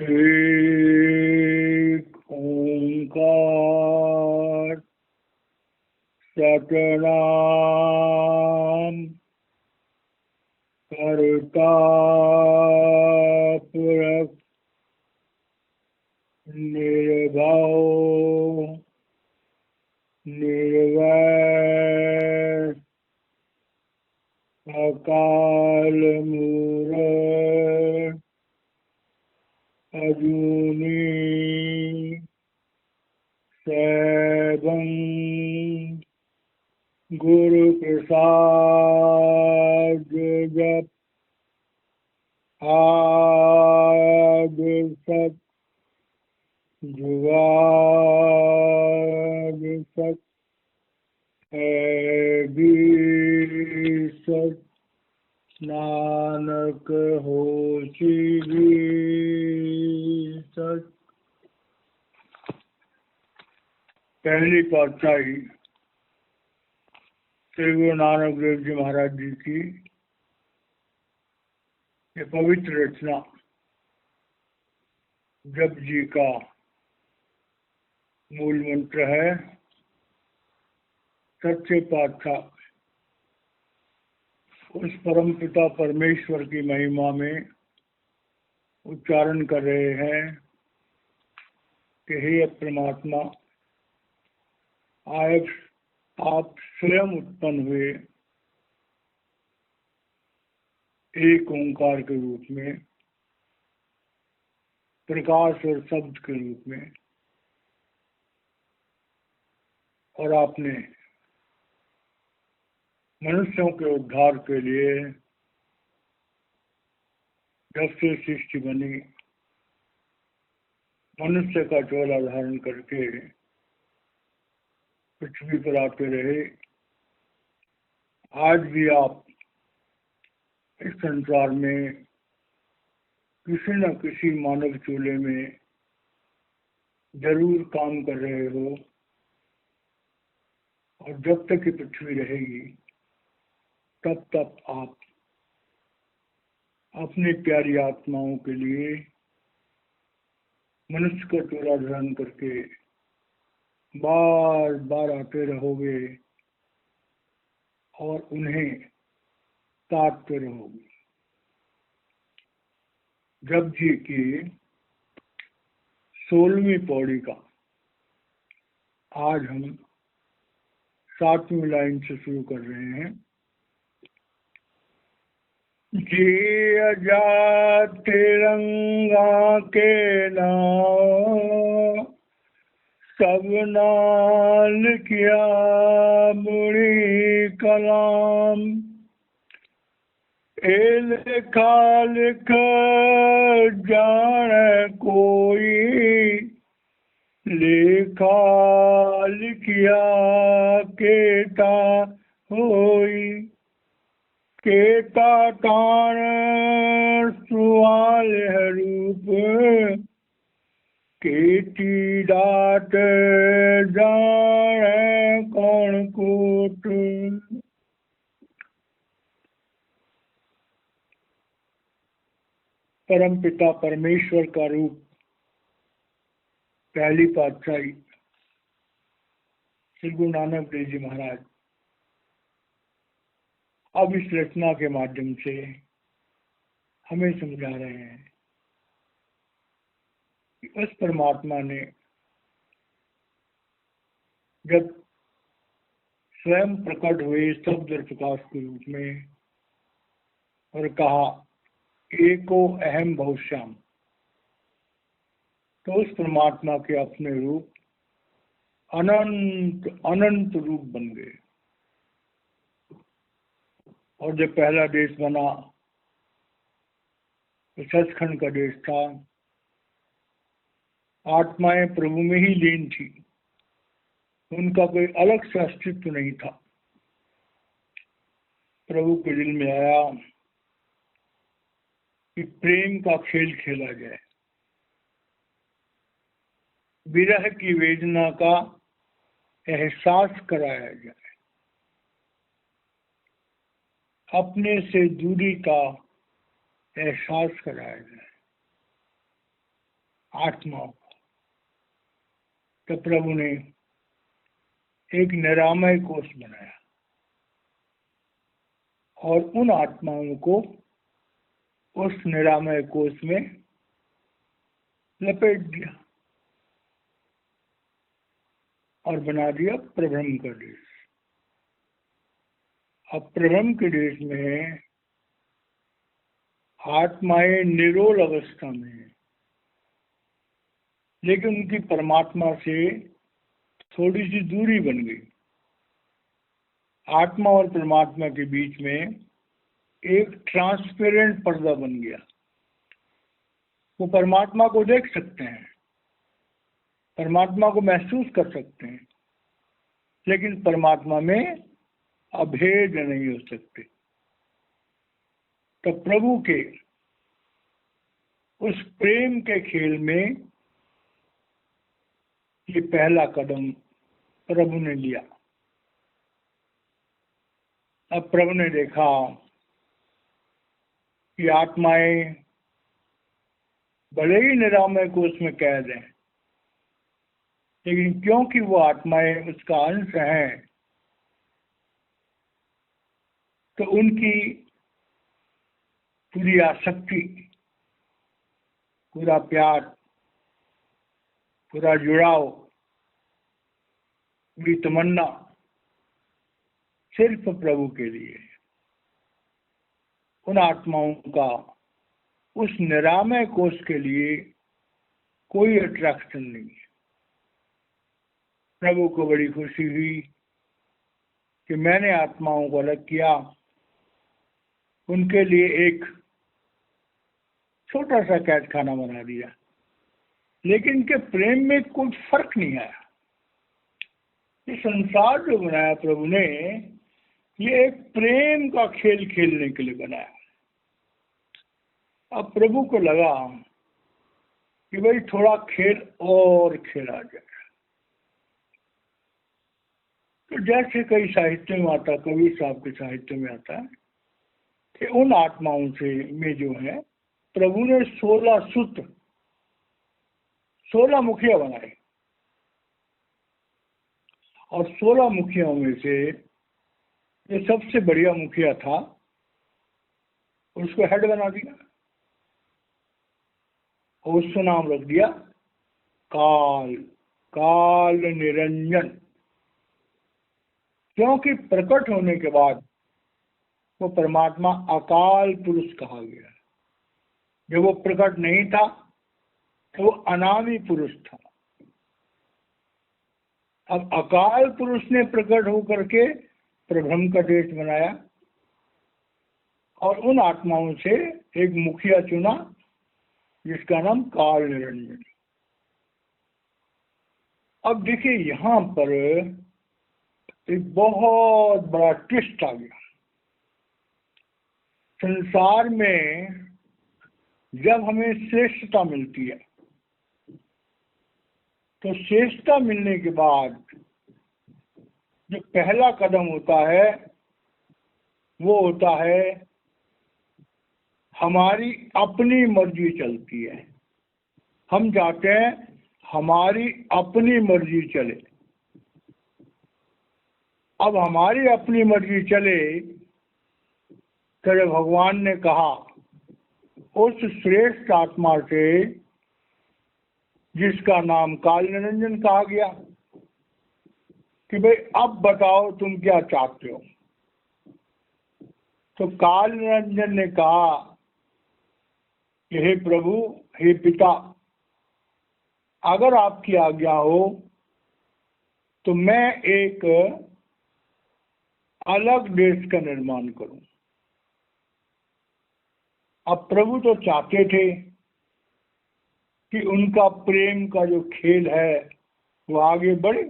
एक ओंकार सतनाम कर्ता पुरख निर्भव निर्वैर अकाल मूरत अजूनी सैभं गुरु प्रसाद जप आद सत जुगाद सत है भी सत नानक होसी भी सच। पहली पातशाही श्री गुरु नानक देव जी महाराज जी की ये पवित्र रचना जप जी का मूल मंत्र है। सच्चे पातशाह उस परम पिता परमेश्वर की महिमा में उच्चारण कर रहे हैं कि हे परमात्मा, आप स्वयं उत्पन्न हुए एक ओंकार के रूप में, प्रकाश और शब्द के रूप में, और आपने मनुष्यों के उद्धार के लिए जब से सृष्टि बनी मनुष्य का चोला धारण करके पृथ्वी पर आते रहे। आज भी आप इस संसार में किसी न किसी मानव चूल्हे में जरूर काम कर रहे हो, और जब तक ये पृथ्वी रहेगी तब तक आप अपनी प्यारी आत्माओं के लिए मनुष्य का चोला धारण करके बार बार आते रहोगे और उन्हें ताकते रहोगे। जप जी की 16वीं पौड़ी का आज हम 7वीं लाइन से शुरू कर रहे हैं। जिया जा तिरंगा के नाम सब नाल किया बुरी कलाम, लिखा लिख जाने कोई लिखा लिखिया केता होई, केता तान सुआल रूप केती दात जाने कौन कोट। परम पिता परमेश्वर का रूप पहली पातशाही श्री गुरु नानक देव जी महाराज अब इस रचना के माध्यम से हमें समझा रहे हैं कि उस परमात्मा ने जब स्वयं प्रकट हुए शब्द और प्रकाश के रूप में और कहा एको अहम बहुश्याम, तो उस परमात्मा के अपने रूप अनंत अनंत रूप बन गए। और जब पहला देश बना तो सचखंड का देश था, आत्माएं प्रभु में ही लीन थी, उनका कोई अलग से अस्तित्व नहीं था। प्रभु के दिल में आया कि प्रेम का खेल खेला जाए, विरह की वेदना का एहसास कराया जाए, अपने से दूरी का एहसास कराया जाए। आत्माओं को। तो प्रभु ने एक निरामय कोष बनाया और उन आत्माओं को उस निरामय कोष में लपेट दिया और बना दिया प्रभ्रम का देश। अब प्रभ्रम के देश में आत्माएं निरोल अवस्था में है, लेकिन उनकी परमात्मा से थोड़ी सी दूरी बन गई। आत्मा और परमात्मा के बीच में एक ट्रांसपेरेंट पर्दा बन गया। वो परमात्मा को देख सकते हैं, परमात्मा को महसूस कर सकते हैं, लेकिन परमात्मा में अभेद नहीं हो सकते। तो प्रभु के उस प्रेम के खेल में ये पहला कदम प्रभु ने लिया। अब प्रभु ने देखा कि आत्माएं भले ही निरामय कोष में कैद हैं, लेकिन क्योंकि वो आत्माएं उसका अंश हैं, तो उनकी पूरी आसक्ति, पूरा प्यार, पूरा जुड़ाव, पूरी तमन्ना सिर्फ प्रभु के लिए। उन आत्माओं का उस निरामय कोष के लिए कोई अट्रैक्शन नहीं है। प्रभु को बड़ी खुशी हुई कि मैंने आत्माओं को अलग किया, उनके लिए एक छोटा सा कैद खाना बना दिया, लेकिन इनके प्रेम में कोई फर्क नहीं आया। ये संसार जो बनाया प्रभु ने, ये एक प्रेम का खेल खेलने के लिए बनाया। अब प्रभु को लगा कि भाई थोड़ा खेल और खेला जाए। तो जैसे कई साहित्य में आता, कबीर साहब के साहित्य में आता है कि उन आत्माओं से में जो है प्रभु ने 16 सूत्र, 16 मुखिया बनाए, और 16 मुखियाओं में से जो सबसे बढ़िया मुखिया था उसको हेड बना दिया और उसका नाम रख दिया काल, काल निरंजन। क्योंकि प्रकट होने के बाद वो परमात्मा अकाल पुरुष कहा गया। जब वो प्रकट नहीं था तो वो अनामी पुरुष था। अब अकाल पुरुष ने प्रकट होकर के प्रभ्रम का देश बनाया और उन आत्माओं से एक मुखिया चुना जिसका नाम काल निरंजन। अब देखिए यहाँ पर एक बहुत बड़ा ट्विस्ट आ गया। संसार में जब हमें श्रेष्ठता मिलती है तो श्रेष्ठता मिलने के बाद जो पहला कदम होता है वो होता है हमारी अपनी मर्जी चलती है। हम चाहते हैं हमारी अपनी मर्जी चले। अब हमारी अपनी मर्जी चले तो भगवान ने कहा उस श्रेष्ठ आत्मा से जिसका नाम काल निरंजन कहा गया कि भाई अब बताओ तुम क्या चाहते हो। तो काल निरंजन ने कहा कि हे प्रभु, हे पिता, अगर आपकी आज्ञा हो तो मैं एक अलग देश का निर्माण करूं। अब प्रभु तो चाहते थे कि उनका प्रेम का जो खेल है वो आगे बढ़े।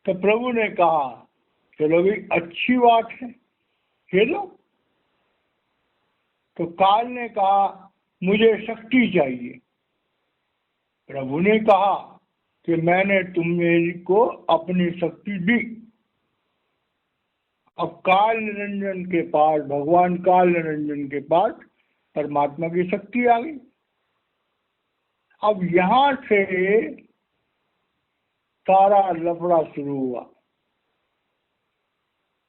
तो प्रभु ने कहा चलो भी अच्छी बात है, खेलो। तो काल ने कहा मुझे शक्ति चाहिए। प्रभु ने कहा कि मैंने तुम्हें को अपनी शक्ति दी। अब काल निरंजन के पास, भगवान काल निरंजन के पास परमात्मा की शक्ति आ गई। अब यहां से सारा लफड़ा शुरू हुआ।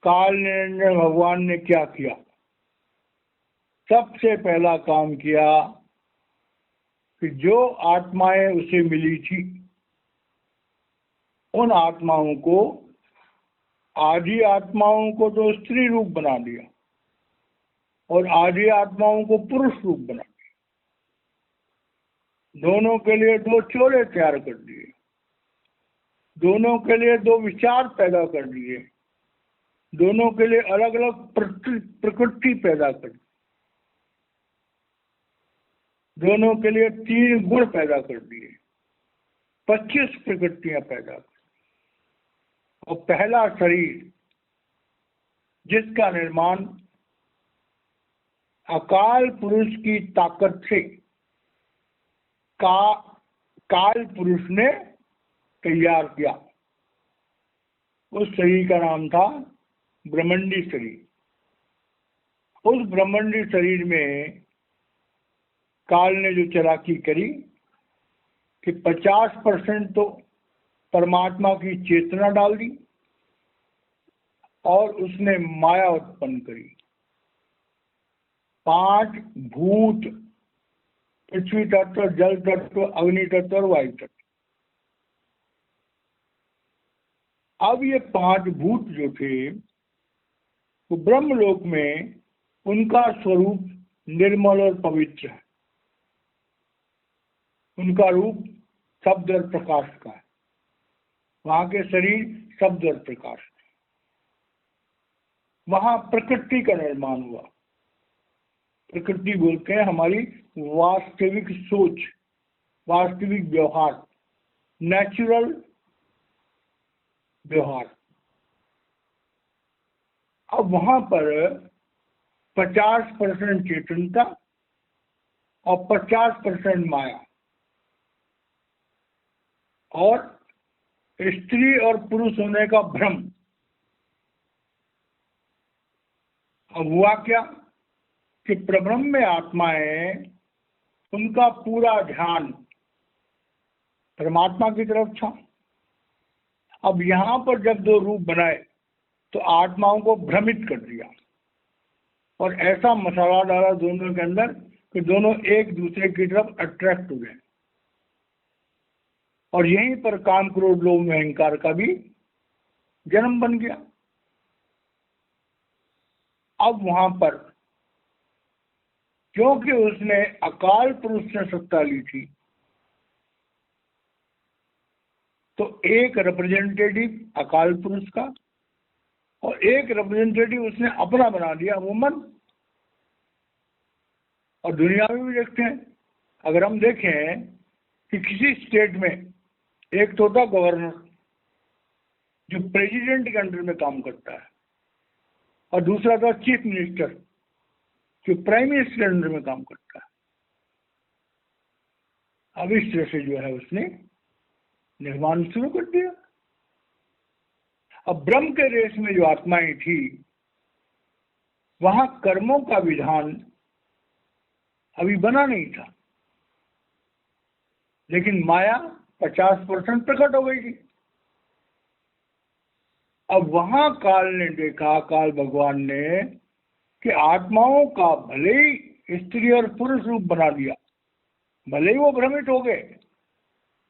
काल निरंजन भगवान ने क्या किया? सबसे पहला काम किया कि जो आत्माएं उसे मिली थी उन आत्माओं को, आधी आत्माओं को तो स्त्री रूप बना दिया और आधी आत्माओं को पुरुष रूप बना दिया। दोनों के लिए दो चोले तैयार कर दिए, दोनों के लिए दो विचार पैदा कर दिए, दोनों के लिए अलग अलग प्रकृति पैदा कर दी, दोनों के लिए 3 गुण पैदा कर दिए, 25 प्रकृतियां पैदा कर। और पहला शरीर जिसका निर्माण अकाल पुरुष की ताकत से काल पुरुष ने तैयार किया, उस शरीर का नाम था ब्रह्मंडी शरीर। उस ब्रह्मंडी शरीर में काल ने जो चालाकी करी कि 50% तो परमात्मा की चेतना डाल दी और उसने माया उत्पन्न करी। 5 भूत, पृथ्वी तत्व, जल तत्व, अग्नि तत्व और वायु तत्व। अब ये 5 भूत जो थे वो ब्रह्मलोक में उनका स्वरूप निर्मल और पवित्र है। उनका रूप शब्द और प्रकाश का है। वहां के शरीर शब्द और प्रकाश है। वहां प्रकृति का निर्माण हुआ। प्रकृति बोलते हैं हमारी वास्तविक सोच, वास्तविक व्यवहार, नेचुरल व्यवहार। अब वहां पर 50% चेतनता और 50% माया, और स्त्री और पुरुष होने का भ्रम। अब हुआ क्या कि प्रब्रह्म में आत्माएं, उनका पूरा ध्यान परमात्मा की तरफ था। अब यहां पर जब 2 रूप बनाए तो आत्माओं को भ्रमित कर दिया और ऐसा मसाला डाला दोनों के अंदर कि दोनों एक दूसरे की तरफ अट्रैक्ट हो गए। और यहीं पर काम, क्रोध, लोभ, अहंकार का भी जन्म बन गया। अब वहां पर क्योंकि उसने अकाल पुरुष से सत्ता ली थी, तो एक रिप्रेजेंटेटिव अकाल पुरुष का और एक रिप्रेजेंटेटिव उसने अपना बना दिया, वो मन। और दुनिया में भी देखते हैं, अगर हम देखें कि किसी स्टेट में एक तो होता गवर्नर जो प्रेसिडेंट के अंडर में काम करता है, और दूसरा था चीफ मिनिस्टर जो प्राइम मिनिस्टर के अंडर में काम करता है। अब इस तरह से जो है उसने निर्माण शुरू कर दिया। अब ब्रह्म के रेस में जो आत्माएं थी, वहां कर्मों का विधान अभी बना नहीं था, लेकिन माया 50% प्रकट हो गई थी। अब वहां काल ने देखा, काल भगवान ने, कि आत्माओं का भले ही स्त्री और पुरुष रूप बना दिया, भले ही वो भ्रमित हो गए,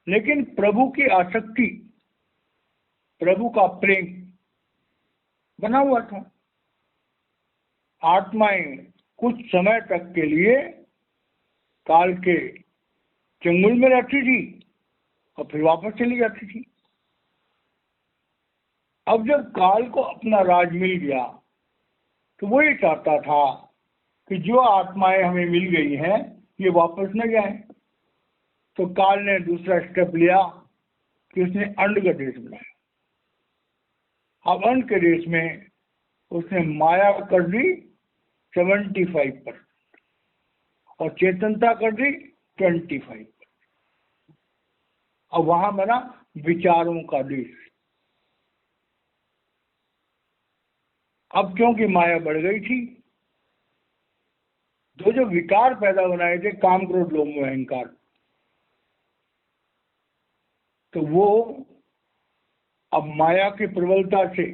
लेकिन प्रभु की आसक्ति, प्रभु का प्रेम बना हुआ था। आत्माएं कुछ समय तक के लिए काल के चंगुल में रहती थी और फिर वापस चली जाती थी। अब जब काल को अपना राज मिल गया तो वो ये चाहता था कि जो आत्माएं हमें मिल गई हैं ये वापस न जाएं। तो काल ने दूसरा स्टेप लिया कि उसने अंड का देश बनाया। अब अंड के देश में उसने माया कर दी 75% और चेतनता कर दी 25%। अब वहां बना विचारों का देश। अब क्योंकि माया बढ़ गई थी, जो विकार पैदा बनाए थे, काम, क्रोध, लोभ, अहंकार, तो वो अब माया की प्रबलता से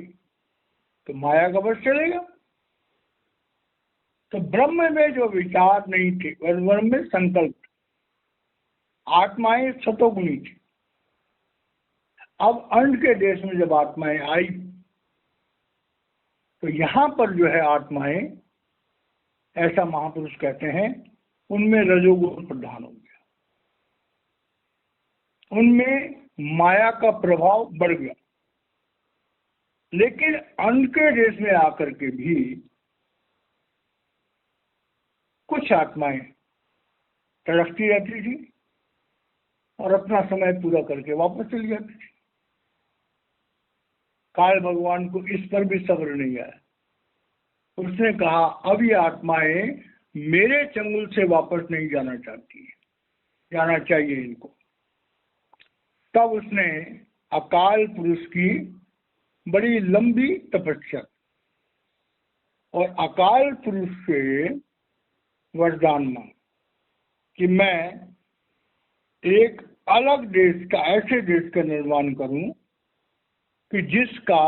तो माया का बस चलेगा। तो ब्रह्म में जो विचार नहीं थे, ब्रह्म में संकल्प, आत्माएं सतोगुणी थी। अब अंड के देश में जब आत्माएं आई तो यहां पर जो है आत्माएं, ऐसा महापुरुष कहते हैं, उनमें रजोगुण प्रधान हो गया, उनमें माया का प्रभाव बढ़ गया। लेकिन अंड के देश में आकर के भी कुछ आत्माएं तड़पती रहती थी और अपना समय पूरा करके वापस चली जाती थी। काल भगवान को इस पर भी सब्र नहीं आया। उसने कहा अब ये आत्माएं मेरे चंगुल से वापस नहीं जाना चाहती है, जाना चाहिए इनको। तब उसने अकाल पुरुष की बड़ी लंबी तपस्या और अकाल पुरुष से वरदान मांगा कि मैं एक अलग देश का, ऐसे देश का निर्माण करूं कि जिसका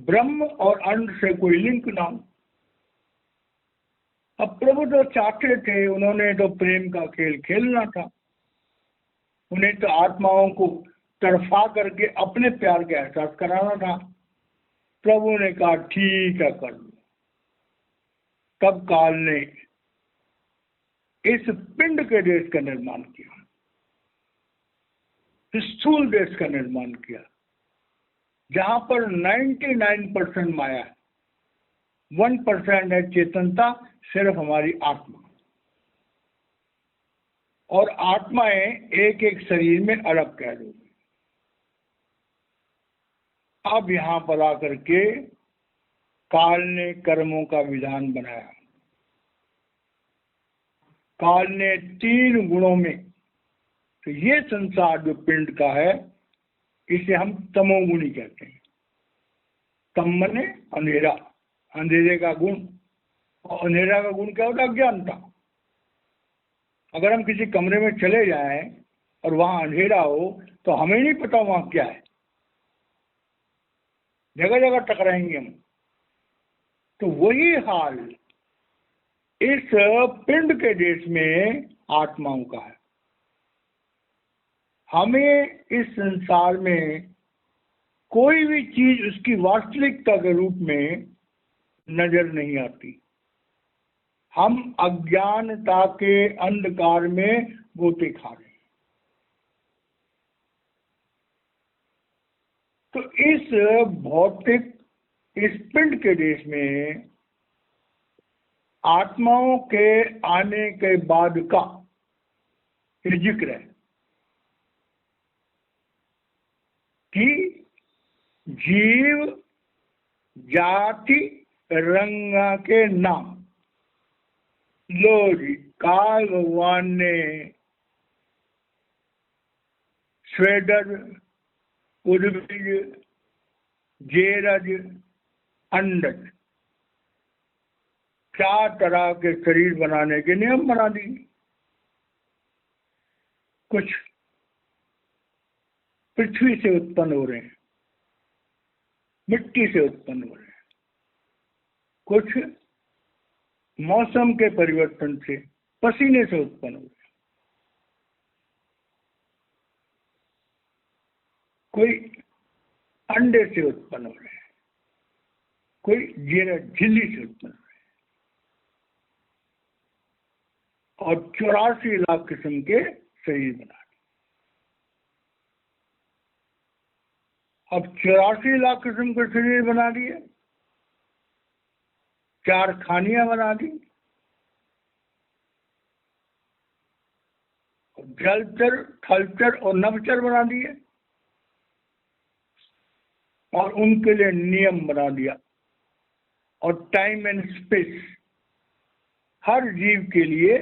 ब्रह्म और अंड से कोई लिंक ना हो। अब प्रभु तो चाहते थे, उन्होंने तो प्रेम का खेल खेलना था, उन्हें तो आत्माओं को तड़फा करके अपने प्यार का एहसास कराना था। प्रभु ने कहा ठीक है, कर लो। तब काल ने इस पिंड के देश का निर्माण किया, स्थूल देश का निर्माण किया, जहां पर 99% माया है, 1% है चेतनता, सिर्फ हमारी आत्मा। और आत्माएं एक एक शरीर में अलग कह दो। अब यहां पर आकर के काल ने कर्मों का विधान बनाया। काल ने 3 गुणों में, तो ये संसार जो पिंड का है, इसे हम तमोगुणी कहते हैं। तम मने अंधेरा, अंधेरे का गुण। और अंधेरा का गुण क्या होता है? अज्ञानता। अगर हम किसी कमरे में चले जाएं और वहां अंधेरा हो तो हमें नहीं पता वहां क्या है, जगह जगह टकराएंगे हम। तो वही हाल इस पिंड के देश में आत्माओं का है। हमें इस संसार में कोई भी चीज उसकी वास्तविकता के रूप में नजर नहीं आती। हम अज्ञानता के अंधकार में गोते खा रहे हैं। तो इस भौतिक, इस पिंड के देश में आत्माओं के आने के बाद का ये जिक्र है कि जीव जाति रंगा के नाम। लो जी, काल भगवान ने स्वेदर, उद्भिज, जेरज, अंडज 4 तरह के शरीर बनाने के नियम बना दिए। कुछ पृथ्वी से उत्पन्न हो रहे हैं, मिट्टी से उत्पन्न हो रहे हैं, कुछ मौसम के परिवर्तन से, पसीने से उत्पन्न हो रहे हैं, कोई अंडे से उत्पन्न हो रहे हैं, कोई झिल्ली से उत्पन्न हो रहे हैं, और 84 लाख किस्म के शरीर बना। अब 84 लाख किस्म के शरीर बना दिए, 4 खानियां बना दी, जलचर, थलचर और नभचर बना दिए, और उनके लिए नियम बना दिया। और टाइम एंड स्पेस, हर जीव के लिए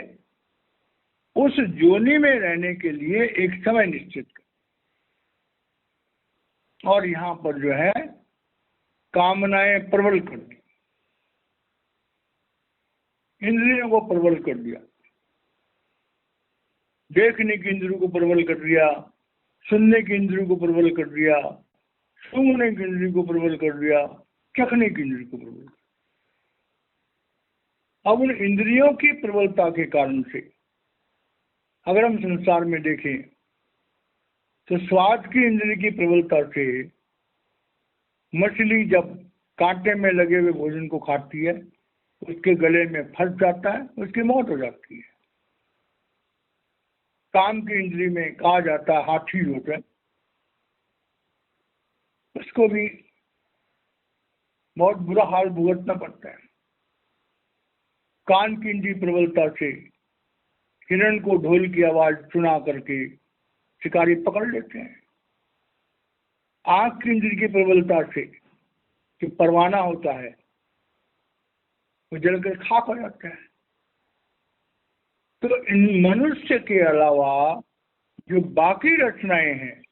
उस जोनी में रहने के लिए एक समय निश्चित कर। और यहां पर जो है कामनाएं प्रबल कर दी, इंद्रियों को प्रबल कर दिया, देखने की इंद्रियों को प्रबल कर दिया, सुनने की इंद्रियों को प्रबल कर दिया, सूंघने की इंद्रियों को प्रबल कर दिया, चखने की इंद्रियों को प्रबल। अब उन इंद्रियों की प्रबलता के कारण से अगर हम संसार में देखें तो स्वाद की इंद्रिय की प्रबलता से मछली जब कांटे में लगे हुए भोजन को खाती है, उसके गले में फंस जाता है, उसकी मौत हो जाती है। काम की इंद्रिय में कहा जाता है हाथी होता है, उसको भी बहुत बुरा हाल भुगतना पड़ता है। कान की इंद्रिय प्रबलता से हिरण को ढोल की आवाज सुना करके शिकारी पकड़ लेते हैं। आंख की इंद्रिय की प्रबलता से जो परवाना होता है वो जलकर खाक हो जाता है। तो इन मनुष्य के अलावा जो बाकी रचनाएं हैं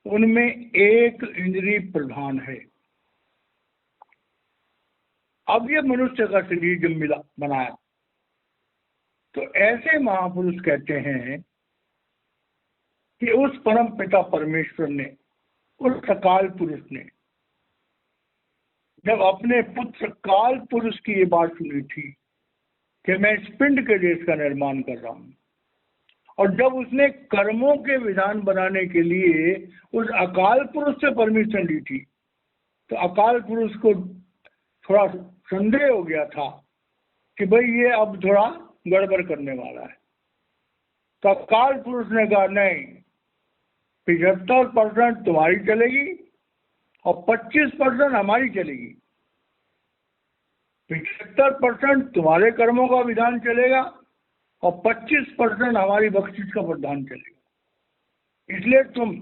उनमें एक इंद्रिय प्रधान है। अब ये मनुष्य का शरीर जब मिला बनाया तो ऐसे महापुरुष कहते हैं कि उस परम पिता परमेश्वर ने, उस अकाल पुरुष ने जब अपने पुत्र काल पुरुष की ये बात सुनी थी कि मैं इस पिंड के देश का निर्माण कर रहा हूं, और जब उसने कर्मों के विधान बनाने के लिए उस अकाल पुरुष से परमिशन ली थी, तो अकाल पुरुष को थोड़ा संदेह हो गया था कि भाई ये अब थोड़ा गड़बड़ करने वाला है। तो अकाल पुरुष ने कहा नहीं, 75% तुम्हारी चलेगी और 25% हमारी चलेगी। 75% तुम्हारे कर्मों का विधान चलेगा और 25% हमारी बख्शिश का प्रधान चलेगा। इसलिए तुम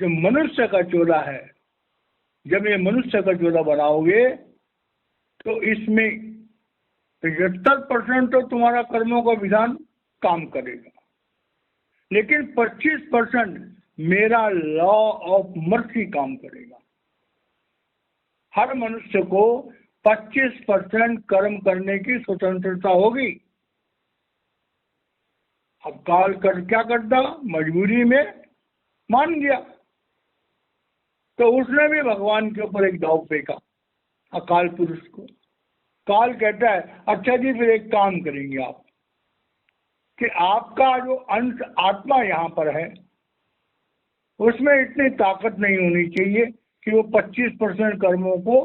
जो मनुष्य का चोला है, जब ये मनुष्य का चोला बनाओगे तो इसमें 75% तो तुम्हारा कर्मों का विधान काम करेगा, लेकिन 25% मेरा लॉ ऑफ मर्सी काम करेगा। हर मनुष्य को 25% कर्म करने की स्वतंत्रता होगी। अब काल कर क्या करता, मजबूरी में मान गया, तो उसने भी भगवान के ऊपर एक दाव फेंका अकाल पुरुष को। काल कहता है अच्छा जी फिर एक काम करेंगे आप कि आपका जो अंश आत्मा यहाँ पर है उसमें इतनी ताकत नहीं होनी चाहिए कि वो 25% कर्मों को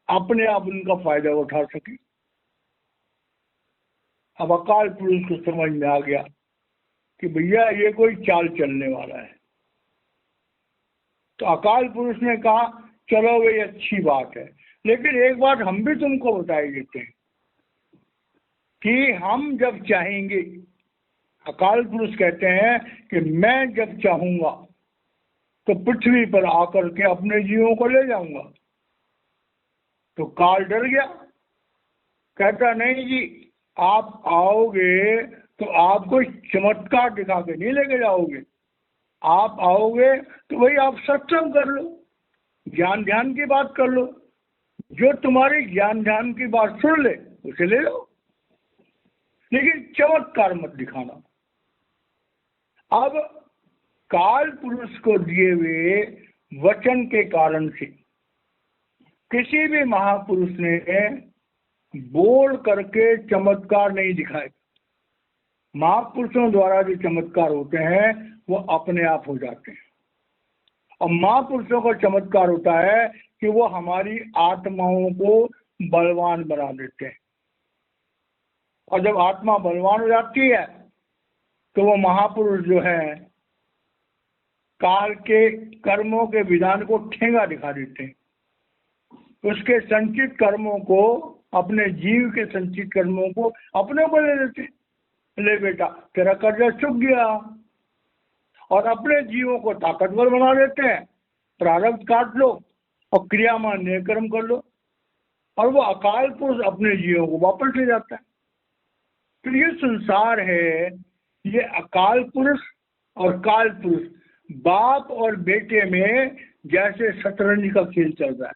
अपने आप उनका फायदा उठा सके। अब अकाल पुरुष को समझ में आ गया कि भैया ये कोई चाल चलने वाला है। तो अकाल पुरुष ने कहा चलो भाई अच्छी बात है, लेकिन एक बात हम भी तुमको बताई देते हैं कि हम जब चाहेंगे, अकाल पुरुष कहते हैं कि मैं जब चाहूंगा तो पृथ्वी पर आकर के अपने जीवों को ले जाऊंगा। तो काल डर गया, कहता नहीं जी, आप आओगे तो आप कोई चमत्कार दिखा के नहीं लेके जाओगे। आप आओगे तो भाई आप सत्संग कर लो, ज्ञान ध्यान की बात कर लो, जो तुम्हारी ज्ञान ध्यान की बात सुन ले उसे ले लो, लेकिन चमत्कार मत दिखाना। अब काल पुरुष को दिए हुए वचन के कारण से किसी भी महापुरुष ने बोल करके चमत्कार नहीं दिखाए। महापुरुषों द्वारा जो चमत्कार होते हैं वो अपने आप हो जाते हैं, और महापुरुषों का चमत्कार होता है कि वो हमारी आत्माओं को बलवान बना देते हैं, और जब आत्मा बलवान हो जाती है तो वो महापुरुष जो है काल के कर्मों के विधान को ठेंगा दिखा देते हैं। उसके संचित कर्मों को, अपने जीव के संचित कर्मों को अपने को ले लेते हैं। ले बेटा तेरा कर्जा चुक गया, और अपने जीवों को ताकतवर बना देते हैं। प्रारब्ध काट लो और क्रियामान कर्म कर लो, और वो अकाल पुरुष अपने जीवों को वापस ले जाता है। तो ये संसार है, ये अकाल पुरुष और काल पुरुष, बाप और बेटे में जैसे शतरंज का खेल चल रहा है।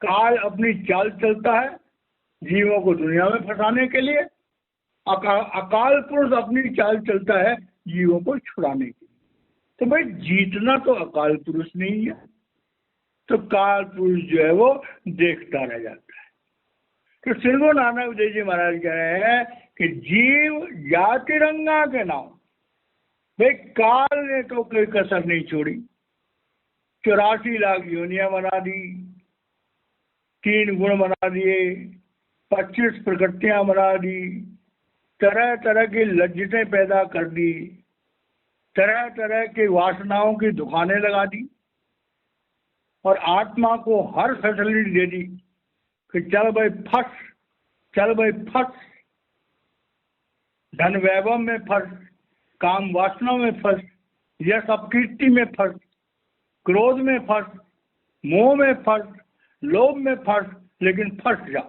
काल अपनी चाल चलता है जीवों को दुनिया में फंसाने के लिए, अकाल पुरुष अपनी चाल चलता है जीवों को छुड़ाने के लिए। तो भाई जीतना तो अकाल पुरुष नहीं है, तो काल पुरुष जो है वो देखता रह जाता है। तो श्री गुरु नानक देव जी महाराज कह रहे हैं कि जीव जाति रंगा के नाम, भाई काल ने तो कोई कसर नहीं छोड़ी। 84 लाख योनियां बना दी, 3 गुण बना दिए, 25 प्रकृतियां बना दी, तरह तरह की लज्जतें पैदा कर दी, तरह तरह की वासनाओं की दुकानें लगा दी, और आत्मा को हर फैसिलिटी दे दी कि चल भाई फंस, चल भाई फंस, धन वैभव में फंस, काम वासना में फंस, यश अपकीर्ति में फंस, क्रोध में फंस, मोह में फंस, लोभ में फंस, लेकिन फंस जा।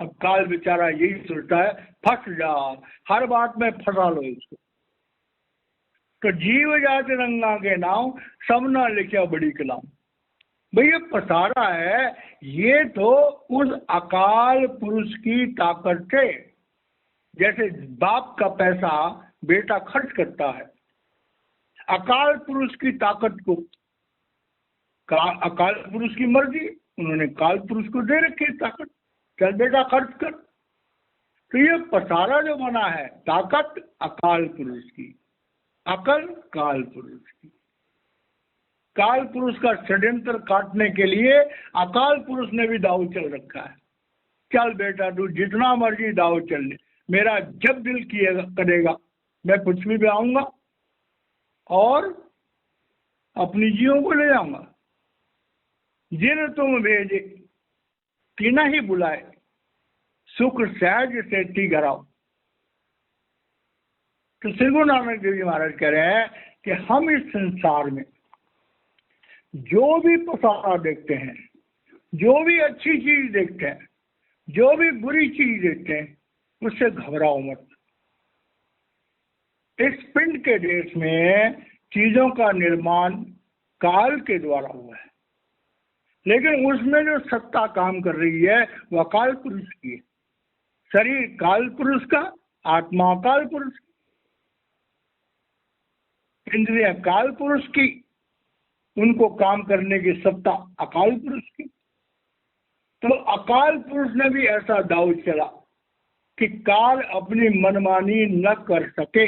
अब काल बेचारा यही सोचता है फंस जा, हर बात में फंसा लो इसको। तो जीव जाति रंगा के नाम, सब ना लिखा बड़ी कलाम। भैया पसारा है, ये तो उस अकाल पुरुष की ताकत से, जैसे बाप का पैसा बेटा खर्च करता है, अकाल पुरुष की ताकत को, अकाल पुरुष की मर्जी, उन्होंने काल पुरुष को दे रखी ताकत, चल बेटा खर्च कर। तो ये पसारा जो बना है, ताकत अकाल पुरुष की, अकल काल पुरुष की। काल पुरुष का षड्यंत्र काटने के लिए अकाल पुरुष ने भी दाव चल रखा है। चल बेटा तू जितना मर्जी दाव चल ले, मेरा जब दिल किएगा करेगा मैं पृथ्वी पे आऊंगा और अपनी जीवों को ले जाऊंगा। जिन तुम भेजे तीना ही बुलाए, सुख सहज सेठी घराओ। तो श्री गुरु नानक देव जी महाराज कह रहे हैं कि हम इस संसार में जो भी पसारा देखते हैं, जो भी अच्छी चीज देखते हैं, जो भी बुरी चीज देखते हैं, उससे घबराओ मत। इस पिंड के देश में चीजों का निर्माण काल के द्वारा हुआ है, लेकिन उसमें जो सत्ता काम कर रही है वह काल पुरुष की है। शरीर काल पुरुष का, आत्मा काल पुरुष की, इंद्रियां काल पुरुष की, उनको काम करने की सत्ता अकाल पुरुष की। तो अकाल पुरुष ने भी ऐसा दाव चला कि काल अपनी मनमानी न कर सके।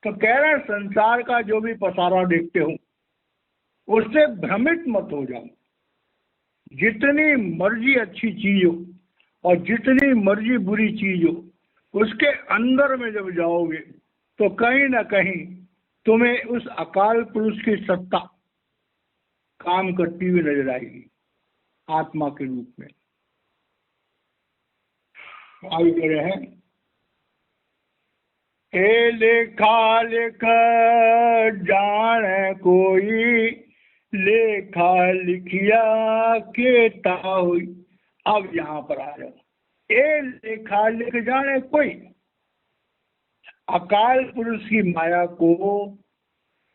तो कह रहे संसार का जो भी पसारा देखते हो उससे भ्रमित मत हो जाओ। जितनी मर्जी अच्छी चीज हो और जितनी मर्जी बुरी चीज हो, उसके अंदर में जब जाओगे तो कहीं ना कहीं तुम्हें उस अकाल पुरुष की सत्ता काम करती हुई नजर आएगी आत्मा के रूप में। आगे कह रहे हैं, ए लेखा लेख जान कोई, लेखा लिखिया केता हुई। अब यहां पर आ जाओ, ए लेखा लिख जाने कोई। अकाल पुरुष की माया को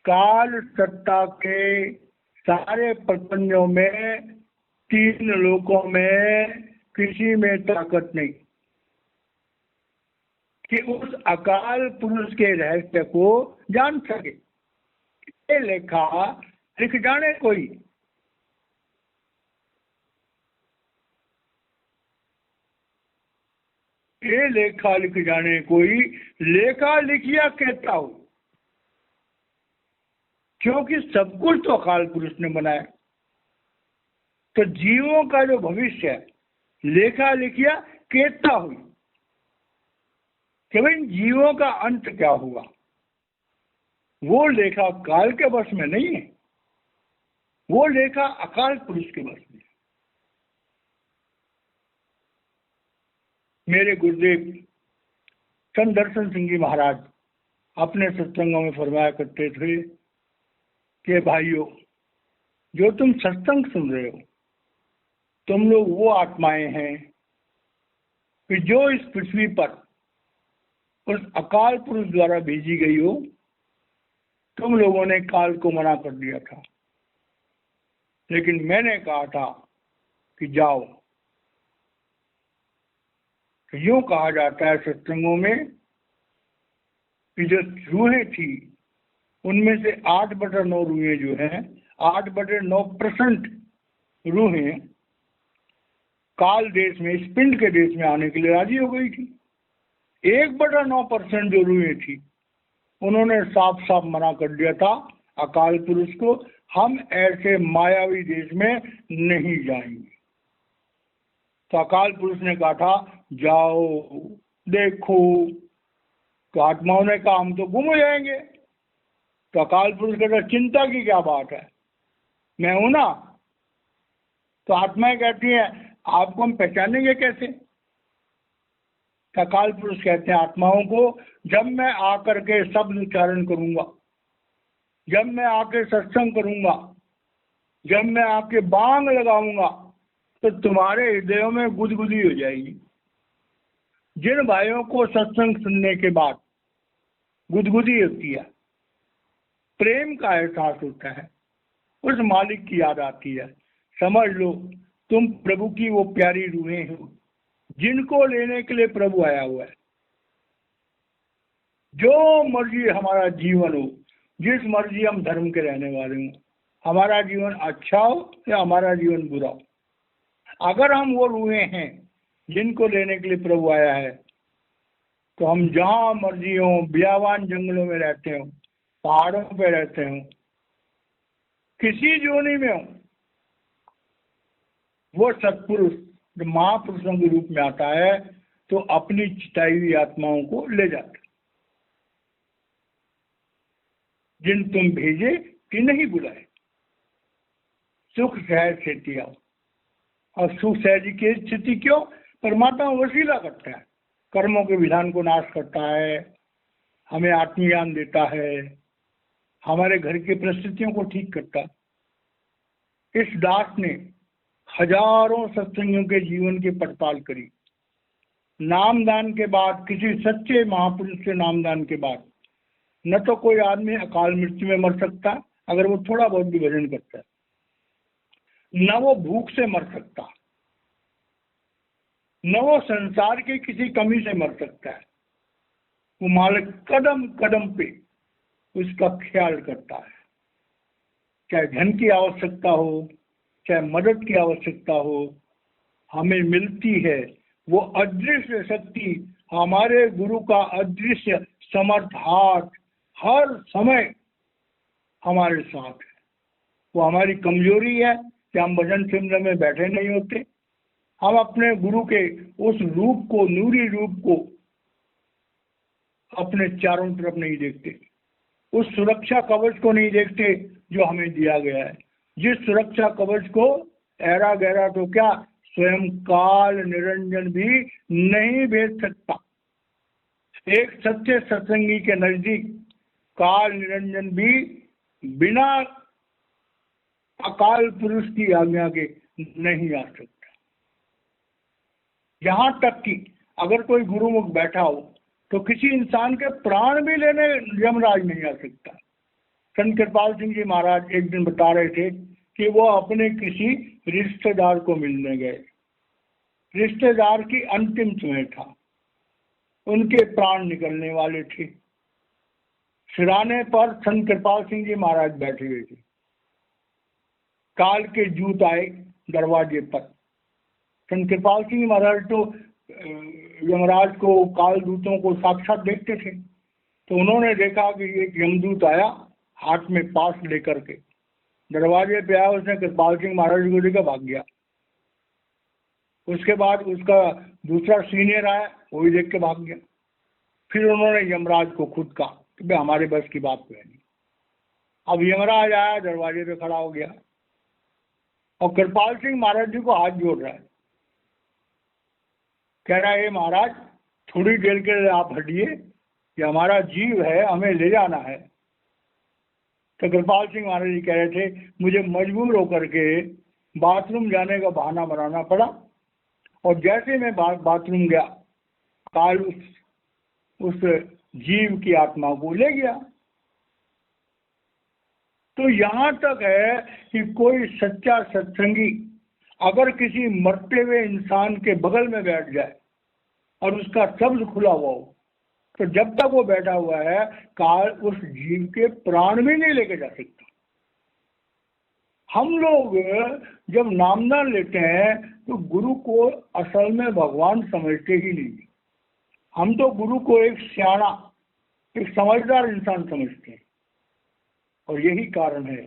काल सत्ता के सारे प्रपंचों में, 3 लोकों में किसी में ताकत नहीं कि उस अकाल पुरुष के रहस्य को जान सके। ये लेखा लिख जाने कोई, ये लेखा लिख जाने कोई, लेखा लिखिया कहता हूं, क्योंकि सब कुछ तो अकाल पुरुष ने बनाया। तो जीवों का जो भविष्य है, लेखा लिखिया कहता हुई कि भाई जीवों का अंत क्या हुआ, वो लेखा काल के वश में नहीं है, वो लेखा अकाल पुरुष के वश में। मेरे गुरुदेव संत दर्शन सिंह जी महाराज अपने सत्संगों में फरमाया करते थे कि भाइयों, जो तुम सत्संग सुन रहे हो, तुम लोग वो आत्माएं हैं कि जो इस पृथ्वी पर उस अकाल पुरुष द्वारा भेजी गई हो। तुम लोगों ने काल को मना कर दिया था, लेकिन मैंने कहा था कि जाओ। यूं कहा जाता है सत्संगों में कि जो रूहें थी उनमें से 8/9 रूहें जो हैं, 8/9% रूहें काल देश में, इस पिंड के देश में आने के लिए राजी हो गई थी। 1/9% जो रूहें थी उन्होंने साफ साफ मना कर दिया था अकाल पुरुष को, हम ऐसे मायावी देश में नहीं जाएंगे। तो अकाल पुरुष ने कहा था जाओ देखो, तो आत्माओं ने कहा हम तो गुम हो जाएंगे। तो अकाल पुरुष कहता चिंता की क्या बात है, मैं हूं ना। तो आत्माएं कहती हैं आपको हम पहचानेंगे कैसे। तो अकाल पुरुष कहते हैं आत्माओं को, जब मैं आकर के शब्द उच्चारण करूंगा, जब मैं आके सत्संग करूंगा, जब मैं आके बांग लगाऊंगा, तो तुम्हारे हृदयों में गुदगुदी हो जाएगी। जिन भाइयों को सत्संग सुनने के बाद गुदगुदी होती है, प्रेम का एहसास होता है, उस मालिक की याद आती है, समझ लो तुम प्रभु की वो प्यारी रूहें हो जिनको लेने के लिए प्रभु आया हुआ है। जो मर्जी हमारा जीवन हो, जिस मर्जी हम धर्म के रहने वाले हों, हमारा जीवन अच्छा हो या हमारा जीवन बुरा हो, अगर हम वो रूहें हैं जिनको लेने के लिए प्रभु आया है, तो हम जहां मर्जी हो, बियावान जंगलों में रहते हो, पहाड़ों पे रहते हो, किसी जोनी में हो, वो सत्पुरुष जो महापुरुषों के रूप में आता है तो अपनी चिताई हुई आत्माओं को ले जाता। जिन तुम भेजे कि नहीं बुलाए, सुख सहज स्थिति आओ। और सुख सहज की स्थिति क्यों? परमात्मा वसीला करता है, कर्मों के विधान को नाश करता है, हमें आत्मज्ञान देता है, हमारे घर की परिस्थितियों को ठीक करता है। इस दास ने हजारों सत्संगियों के जीवन की पड़ताल करी। नामदान के बाद, किसी सच्चे महापुरुष के नामदान के बाद न तो कोई आदमी अकाल मृत्यु में मर सकता अगर वो थोड़ा बहुत भी भजन करता है, न वो भूख से मर सकता, न वो संसार की किसी कमी से मर सकता है। वो मालिक कदम कदम पे उसका ख्याल करता है, चाहे धन की आवश्यकता हो, चाहे मदद की आवश्यकता हो, हमें मिलती है वो अदृश्य शक्ति। हमारे गुरु का अदृश्य समर्थ हाथ हर समय हमारे साथ है। वो हमारी कमजोरी है कि हम भजन सिमरन में बैठे नहीं होते, हम अपने गुरु के उस रूप को, नूरी रूप को अपने चारों तरफ नहीं देखते, उस सुरक्षा कवच को नहीं देखते जो हमें दिया गया है, जिस सुरक्षा कवच को ऐरा गहरा तो क्या स्वयं काल निरंजन भी नहीं भेज सकता। एक सच्चे सत्संगी के नजदीक काल निरंजन भी बिना अकाल पुरुष की आज्ञा के नहीं आ सकता। यहां तक कि अगर कोई गुरुमुख बैठा हो तो किसी इंसान के प्राण भी लेने यमराज नहीं आ सकता। संत कृपाल सिंह जी महाराज एक दिन बता रहे थे कि वो अपने किसी रिश्तेदार को मिलने गए, रिश्तेदार की अंतिम समय था, उनके प्राण निकलने वाले थे। सिराने पर संत कृपाल सिंह जी महाराज बैठे हुए थे। काल के दूत आए दरवाजे पर। संत कृपाल सिंह महाराज तो यमराज को, काल दूतों को साक्षात देखते थे, तो उन्होंने देखा कि एक यमदूत आया हाथ में पास लेकर के, दरवाजे पे आया, उसने कृपाल सिंह महाराज को देखा, भाग गया। उसके बाद उसका दूसरा सीनियर आया, वो भी देख के भाग गया। फिर उन्होंने यमराज को खुद कहा कि भाई हमारे बस की बात है नहीं। अब यमराज आया, दरवाजे पे खड़ा हो गया और कृपाल सिंह महाराज जी को हाथ जोड़ रहा है, कह रहा है महाराज थोड़ी देर के लिए आप हटिए, ये हमारा जीव है, हमें ले जाना है। तो कृपाल सिंह महाराज जी कह रहे थे मुझे मजबूर होकर के बाथरूम जाने का बहाना बनाना पड़ा, और जैसे मैं बाथरूम गया, काल उस जीव की आत्मा को ले गया। तो यहां तक है कि कोई सच्चा सत्संगी अगर किसी मरते हुए इंसान के बगल में बैठ जाए और उसका शब्द खुला हुआ हो, तो जब तक वो बैठा हुआ है काल उस जीव के प्राण भी नहीं लेके जा सकता। हम लोग जब नामदान लेते हैं तो गुरु को असल में भगवान समझते ही नहीं। हम तो गुरु को एक सियाना, एक समझदार इंसान समझते हैं। और यही कारण है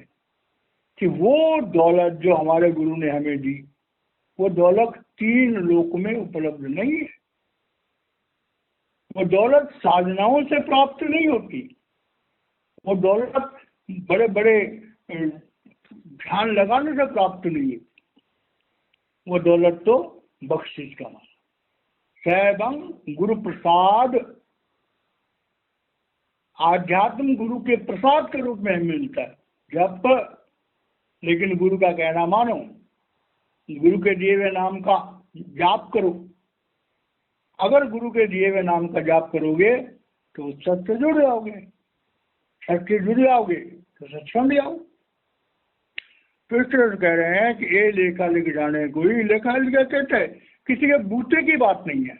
कि वो दौलत जो हमारे गुरु ने हमें दी, वो दौलत 3 लोक में उपलब्ध नहीं है। वो दौलत साधनाओं से प्राप्त नहीं होती। वो दौलत बड़े बड़े ध्यान लगाने से प्राप्त नहीं है। वो दौलत तो बख्शिश का माल, सैवं गुरु प्रसाद, आध्यात्म गुरु के प्रसाद के रूप में हमें मिलता है जब। लेकिन गुरु का कहना मानो, गुरु के दिए हुए नाम का जाप करो। अगर गुरु के दिए हुए नाम का जाप करोगे तो सत्य जुड़ जाओगे, सत्य जुड़ जाओगे तो सत्संग आओ। तो इस तरह से कह रहे हैं कि ये लेखा लिख जाने कोई, लेखा लिखा कहते हैं किसी के बूते की बात नहीं है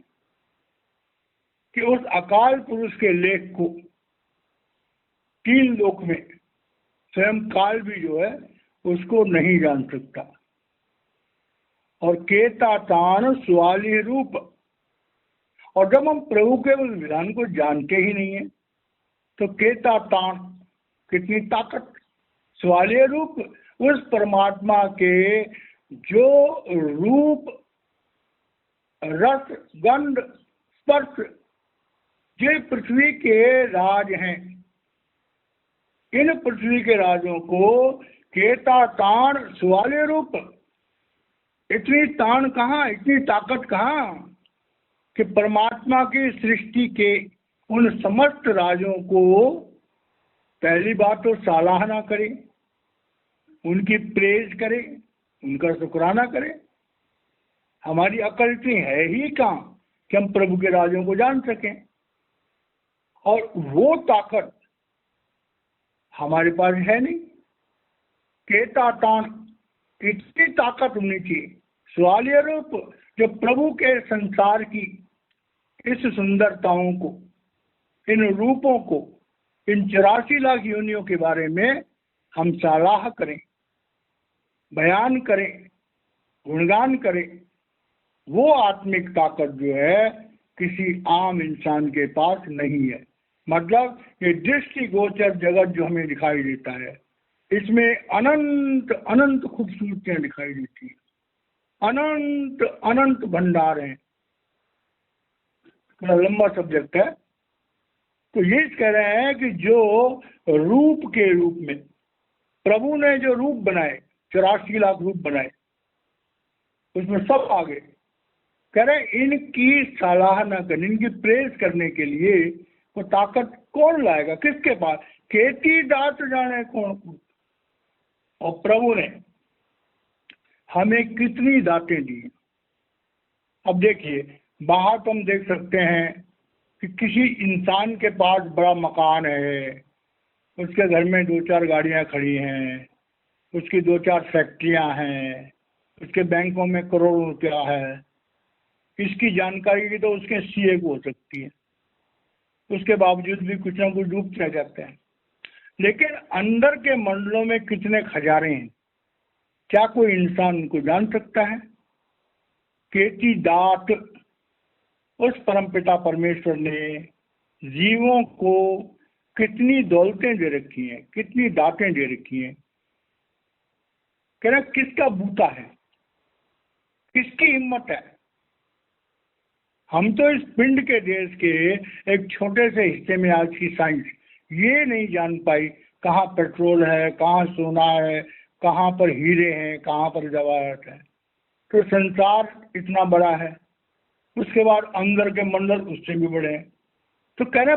कि उस अकाल पुरुष के लेख को 3 लोक में स्वयं काल भी जो है उसको नहीं जान सकता। और केता तान स्वाली रूप, और जब हम प्रभु के उस विधान को जानते ही नहीं है तो केता तान, कितनी ताकत, स्वाली रूप, उस परमात्मा के जो रूप रस गंध स्पर्श ये पृथ्वी के राज हैं, इन पृथ्वी के राजों को केता तान स्वाले रूप, इतनी तान कहाँ, इतनी ताकत कहाँ कि परमात्मा की सृष्टि के उन समस्त राजों को पहली बात तो सराहना करे, उनकी प्रेज करे, उनका शुक्राना करे। हमारी अकल इतनी है ही कहाँ कि हम प्रभु के राजों को जान सकें। और वो ताकत हमारे पास है नहीं। केता तान, इतनी ताकत होनी चाहिए, स्वालिय रूप, जो प्रभु के संसार की इस सुंदरताओं को, इन रूपों को, इन 84 लाख योनियों के बारे में हम सराह करें, बयान करें, गुणगान करें। वो आत्मिक ताकत जो है किसी आम इंसान के पास नहीं है। मतलब ये दृष्टि गोचर जगत जो हमें दिखाई देता है, इसमें अनंत अनंत खूबसूरतियां दिखाई देती हैं, अनंत अनंत भंडार हैं। थोड़ा लंबा सब्जेक्ट है। तो ये कह रहे हैं कि जो रूप के रूप में प्रभु ने जो रूप बनाए, 84 लाख रूप बनाए, उसमें सब आगे कह रहे इनकी सराहना करने, इनकी प्रेज करने के लिए वो ताकत कौन लाएगा, किसके पास? खेती दात जाने कौन। और प्रभु ने हमें कितनी दातें दी। अब देखिए, बाहर तो हम देख सकते हैं कि किसी इंसान के पास बड़ा मकान है, उसके घर में 2-4 गाड़ियां खड़ी हैं, उसकी 2-4 फैक्ट्रियां हैं, उसके बैंकों में करोड़ों रुपया है। इसकी जानकारी की तो उसके सीए को हो सकती है, उसके बावजूद भी कुछ ना कुछ डूबते रह जाते हैं। लेकिन अंदर के मंडलों में कितने खजाने हैं, क्या कोई इंसान उनको जान सकता है? केती दात, उस परमपिता परमेश्वर ने जीवों को कितनी दौलतें दे रखी हैं, कितनी दातें दे रखी हैं। कह रहा किसका बूता है, किसकी हिम्मत है? हम तो इस पिंड के देश के एक छोटे से हिस्से में आज की साइंस ये नहीं जान पाई कहाँ पेट्रोल है, कहाँ सोना है, कहाँ पर हीरे हैं, कहाँ पर जवाहरात है। तो संसार इतना बड़ा है, उसके बाद अंदर के मंडल उससे भी बड़े हैं। तो कह रहे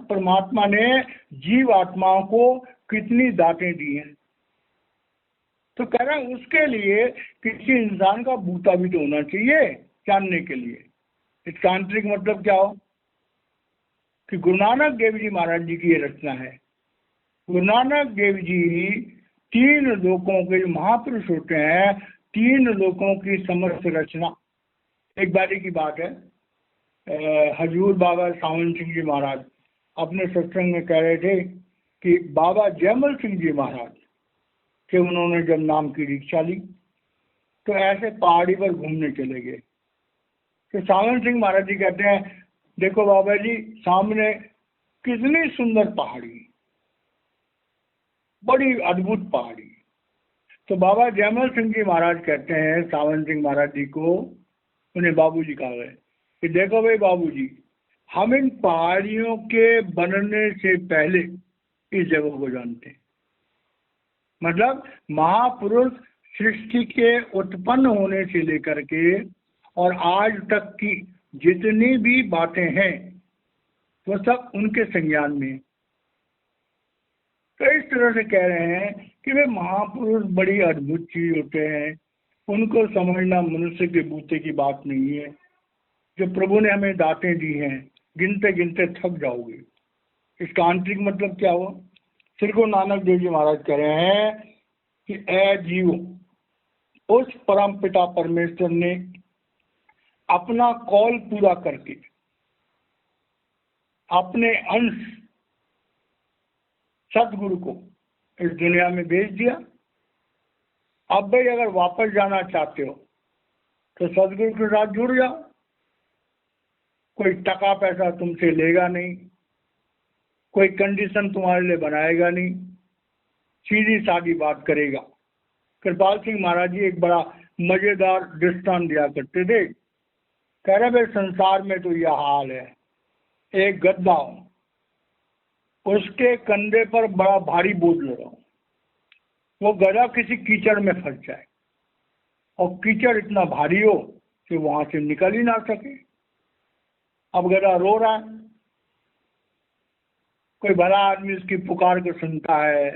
परमात्मा ने जीव आत्माओं को कितनी दातें दी हैं। तो कह रहे हैं उसके लिए किसी इंसान का बूता भी तो होना चाहिए जानने के लिए। इसका आंतरिक मतलब क्या हो कि गुरु नानक देव जी महाराज जी की ये रचना है। गुरु नानक देव जी 3 लोकों के जो महापुरुष होते हैं, 3 लोकों की समस्त रचना। एक बारी की बात है, हजूर बाबा सावन सिंह जी महाराज अपने सत्संग में कह रहे थे कि बाबा जयमल सिंह जी महाराज के उन्होंने जब नाम की दीक्षा ली तो ऐसे पहाड़ी पर घूमने चले गए। तो सावन सिंह महाराज जी कहते हैं, देखो बाबा जी सामने कितनी सुंदर पहाड़ी, बड़ी अद्भुत पहाड़ी। तो बाबा जयमल सिंह जी महाराज कहते हैं सावन सिंह महाराज जी को, उन्हें बाबूजी कहा गए कि देखो भाई बाबूजी, हम इन पहाड़ियों के बनने से पहले इस जगह को जानते हैं। मतलब महापुरुष सृष्टि के उत्पन्न होने से लेकर के और आज तक की जितनी भी बातें हैं वो सब उनके संज्ञान में। तो इस तरह से कह रहे हैं कि वे महापुरुष बड़ी अद्भुत चीज होते हैं, उनको समझना मनुष्य के बूते की बात नहीं है। जो प्रभु ने हमें दातें दी हैं गिनते गिनते थक जाओगे। इसका आंतरिक मतलब क्या हुआ? श्री गुरु नानक देव जी महाराज कह रहे हैं कि ऐ जीवो, उस परम पिता परमेश्वर ने अपना कॉल पूरा करके अपने अंश सदगुरु को इस दुनिया में भेज दिया। अब भाई अगर वापस जाना चाहते हो तो सदगुरु के साथ जुड़ जाओ। कोई टका पैसा तुमसे लेगा नहीं, कोई कंडीशन तुम्हारे लिए बनाएगा नहीं, सीधी सादी बात करेगा। कृपाल सिंह महाराज जी एक बड़ा मजेदार दृष्टांत दिया करते थे। कह रहे भाई संसार में तो यह हाल है, एक गद्दा हो, उसके कंधे पर बड़ा भारी बोझ लगा, वो गधा किसी कीचड़ में फंस जाए और कीचड़ इतना भारी हो कि वहां से निकल ही ना सके। अब गधा रो रहा है, कोई भला आदमी उसकी पुकार को सुनता है,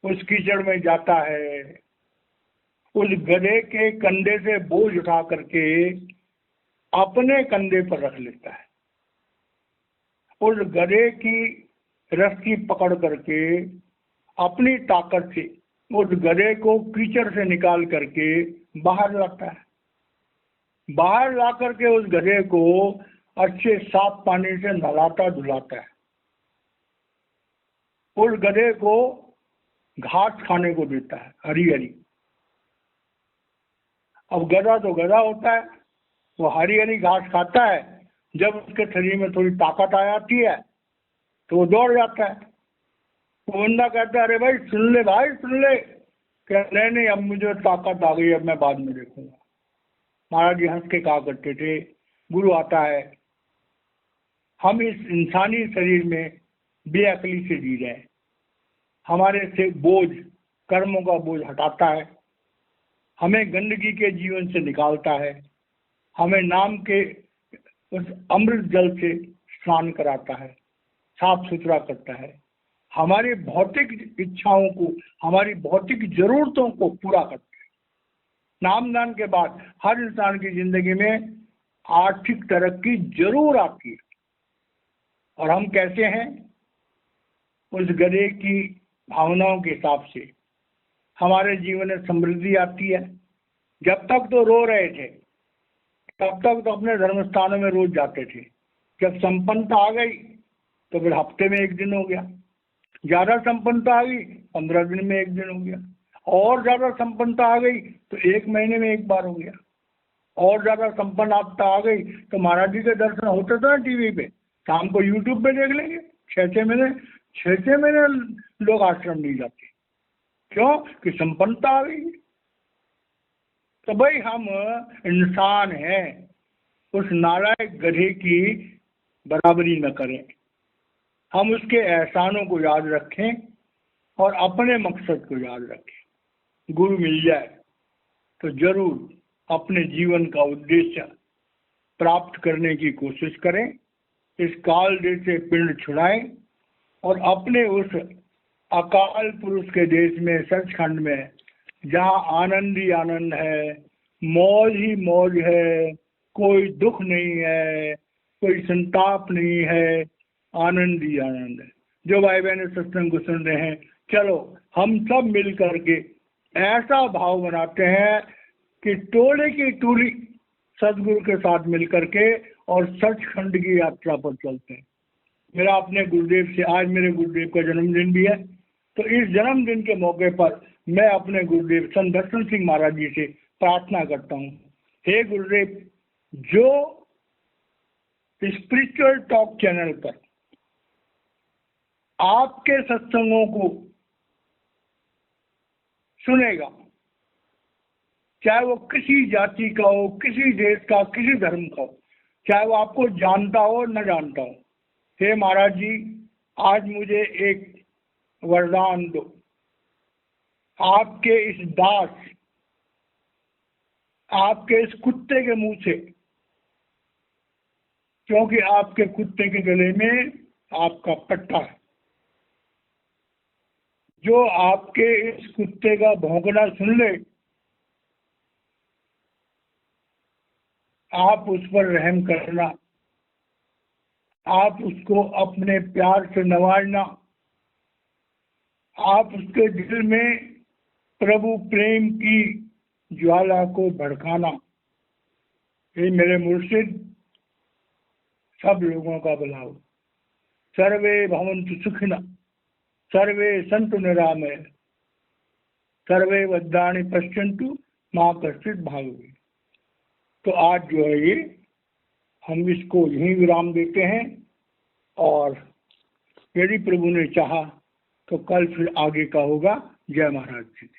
उस कीचड़ में जाता है, उस गधे के कंधे से बोझ उठा करके अपने कंधे पर रख लेता है, उस गधे की रस्सी पकड़ करके अपनी ताकत से उस गधे को कीचड़ से निकाल करके बाहर लाता है। बाहर ला करके उस गधे को अच्छे साफ पानी से नहलाता धुलाता है। उस गधे को घास खाने को देता है, हरी हरी। अब गधा तो गधा होता है, वो हरी हरी घास खाता है। जब उसके शरीर में थोड़ी ताकत आ जाती है तो वो दौड़ जाता है। वो बंदा कहता है, अरे भाई सुन ले, भाई सुन ले। नहीं नहीं, अब मुझे ताकत आ गई, अब मैं बाद में देखूंगा। महाराज जी हंस के कहा करते थे, गुरु आता है, हम इस इंसानी शरीर में बेअकली से जी रहे हैं। हमारे से बोझ, कर्मों का बोझ हटाता है, हमें गंदगी के जीवन से निकालता है, हमें नाम के उस अमृत जल से स्नान कराता है, साफ सुथरा करता है, हमारी भौतिक इच्छाओं को, हमारी भौतिक जरूरतों को पूरा करता है। नामदान के बाद हर इंसान की जिंदगी में आर्थिक तरक्की जरूर आती है। और हम कैसे हैं? उस गधे की भावनाओं के हिसाब से हमारे जीवन में समृद्धि आती है। जब तक तो रो रहे थे, तब तक तो अपने धर्म स्थानों में रोज जाते थे। जब संपन्नता आ गई तो फिर हफ्ते में एक दिन हो गया, ज्यादा संपन्नता आ गई 15 दिन में एक दिन हो गया, और ज्यादा संपन्नता आ गई तो 1 महीने में एक बार हो गया, और ज्यादा संपन्नता आ गई तो महाराज जी के दर्शन होते थे ना टीवी पे, शाम को यूट्यूब पे देख लेंगे। 6 महीने लोग आश्रम नहीं जाते। क्यों? कि संपन्नता आ गई। तो भाई हम इंसान हैं, उस नालायक गधे की बराबरी न करें। हम उसके एहसानों को याद रखें और अपने मकसद को याद रखें। गुरु मिल जाए तो जरूर अपने जीवन का उद्देश्य प्राप्त करने की कोशिश करें। इस काल देश से पिंड छुड़ाएं और अपने उस अकाल पुरुष के देश में, सचखंड में, जहाँ आनंद ही आनंद है, मौज ही मौज है, कोई दुख नहीं है, कोई संताप नहीं है, आनंद ही आनंद है। जो भाई बहन सत्संग को सुन रहे हैं, चलो हम सब मिल करके ऐसा भाव बनाते हैं कि टोले की टोली सदगुरु के साथ मिलकर के और सचखंड की यात्रा पर चलते हैं। मेरा अपने गुरुदेव से, आज मेरे गुरुदेव का जन्मदिन भी है, तो इस जन्मदिन के मौके पर मैं अपने गुरुदेव संत दर्शन सिंह महाराज जी से प्रार्थना करता हूँ, हे गुरुदेव, जो स्पिरिचुअल टॉक चैनल पर आपके सत्संगों को सुनेगा, चाहे वो किसी जाति का हो, किसी देश का, किसी धर्म का हो, चाहे वो आपको जानता हो न जानता हो, हे महाराज जी, आज मुझे एक वरदान दो। आपके इस दास, आपके इस कुत्ते के मुंह से, क्योंकि आपके कुत्ते के गले में आपका पट्टा है, जो आपके इस कुत्ते का भौंकना सुन ले, आप उस पर रहम करना, आप उसको अपने प्यार से नवाजना, आप उसके दिल में प्रभु प्रेम की ज्वाला को भड़काना। ये मेरे मुर्शिद, सब लोगों का भला हो। सर्वे भवन्तु सुखिनः, सर्वे सन्तु निरामय, सर्वे भद्राणि पश्यन्तु मा कश्चित् भाग्येत्। तो आज जो है ये हम इसको यहीं विराम देते हैं, और यदि प्रभु ने चाहा तो कल फिर आगे का होगा। जय महाराज जी।